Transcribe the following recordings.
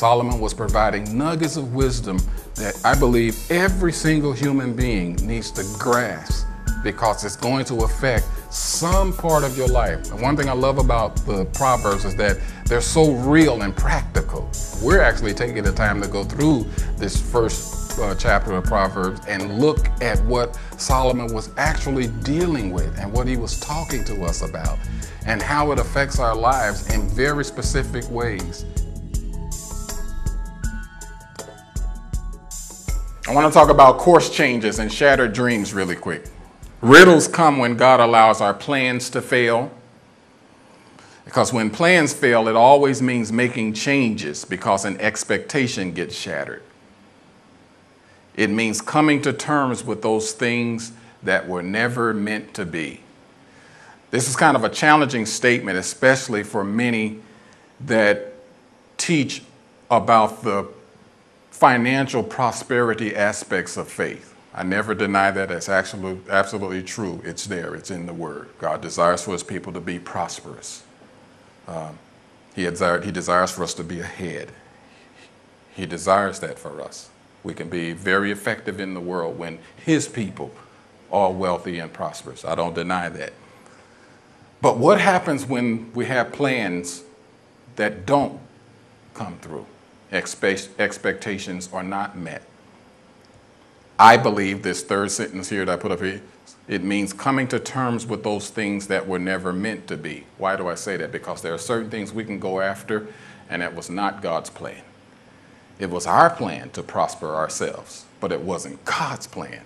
Solomon was providing nuggets of wisdom that I believe every single human being needs to grasp, because it's going to affect some part of your life. And one thing I love about the Proverbs is that they're so real and practical. We're actually taking the time to go through this first chapter of Proverbs and look at what Solomon was actually dealing with and what he was talking to us about and how it affects our lives in very specific ways. I want to talk about course changes and shattered dreams really quick. Riddles come when God allows our plans to fail. Because when plans fail, it always means making changes because an expectation gets shattered. It means coming to terms with those things that were never meant to be. This is kind of a challenging statement, especially for many that teach about the financial prosperity aspects of faith. I never deny that. It's absolutely true. It's there. It's in the Word. God desires for His people to be prosperous. He desires for us to be ahead. He desires that for us. We can be very effective in the world when His people are wealthy and prosperous. I don't deny that. But what happens when we have plans that don't come through? Expectations are not met. I believe this third sentence here that I put up here, it means coming to terms with those things that were never meant to be. Why do I say that? Because there are certain things we can go after, and that was not God's plan. It was our plan to prosper ourselves, but it wasn't God's plan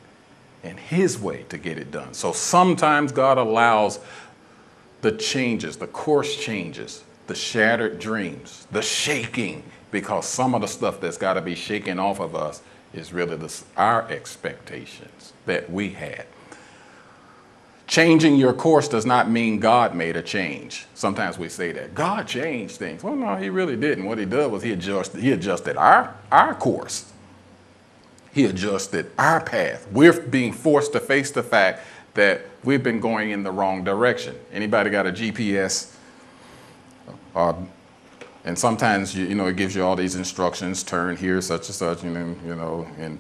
and His way to get it done. So sometimes God allows the changes, the course changes, the shattered dreams, the shaking, because some of the stuff that's got to be shaken off of us is really our expectations that we had. Changing your course does not mean God made a change. Sometimes we say that. God changed things. Well, no, He really didn't. What He did was He adjusted our course. He adjusted our path. We're being forced to face the fact that we've been going in the wrong direction. Anybody got a GPS? And sometimes, it gives you all these instructions, turn here, such and such, in a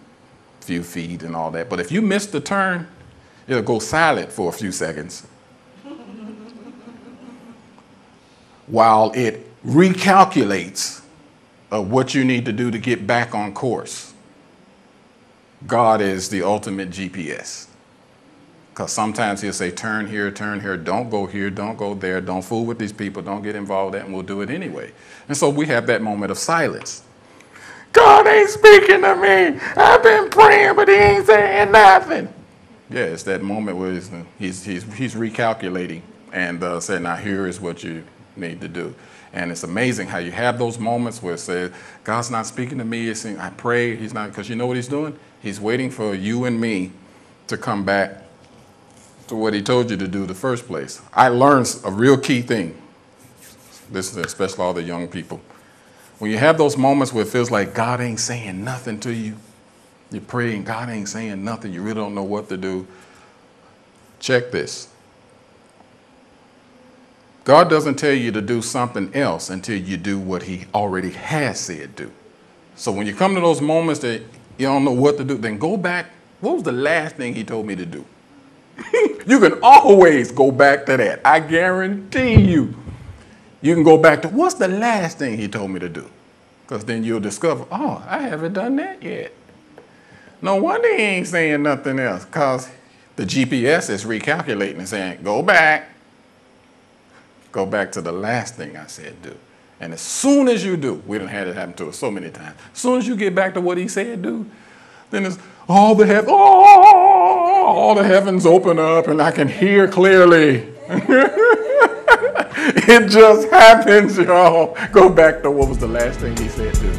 few feet and all that. But if you miss the turn, it'll go silent for a few seconds while it recalculates what you need to do to get back on course. God is the ultimate GPS. Because sometimes He'll say, turn here, don't go here, don't go there, don't fool with these people, don't get involved in that, and we'll do it anyway. And so we have that moment of silence. God ain't speaking to me. I've been praying, but He ain't saying nothing. Yeah, it's that moment where he's recalculating and saying, now here is what you need to do. And it's amazing how you have those moments where it says, God's not speaking to me. It's saying, I pray. He's not, because you know what He's doing? He's waiting for you and me to come back to what He told you to do in the first place. I learned a real key thing. This is especially all the young people. When you have those moments where it feels like God ain't saying nothing to you, you're praying, God ain't saying nothing, you really don't know what to do, check this. God doesn't tell you to do something else until you do what He already has said do. So when you come to those moments that you don't know what to do, then go back. What was the last thing He told me to do? You can always go back to that. I guarantee you. You can go back to, what's the last thing He told me to do? Because then you'll discover, oh, I haven't done that yet. No wonder He ain't saying nothing else, because the GPS is recalculating and saying, go back. Go back to the last thing I said do. And as soon as you do, we done had it happen to us so many times. As soon as you get back to what He said do, then it's all the heavens open up and I can hear clearly. It just happens, y'all. Go back to what was the last thing He said do.